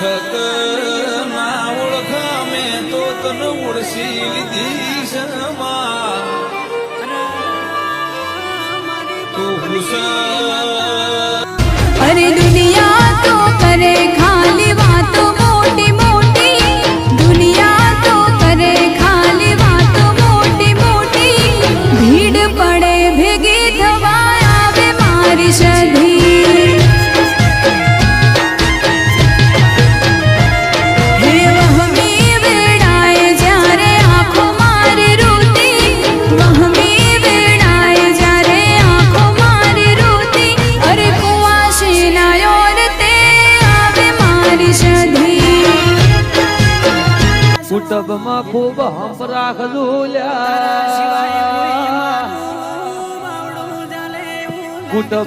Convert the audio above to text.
ઓળખ ના ઓળખ મેં તો તને ઓળખી લીધી શમા અરે દુનિયા તો કરે ખાલી વાતો મોટી મોટી દુનિયા તો કરે ખાલી વાતો મોટી મોટી ભીડ પડે ભેગી થવા આવે મારી સધી હે વહમી વેળાએ જ્યારે આંખો મારી રોતી વહમી વેળાએ જ્યારે આંખો મારી રોતી અરે કુટુંબમાં ખૂબ હંપ રાખજો લ્યા કુટુંબ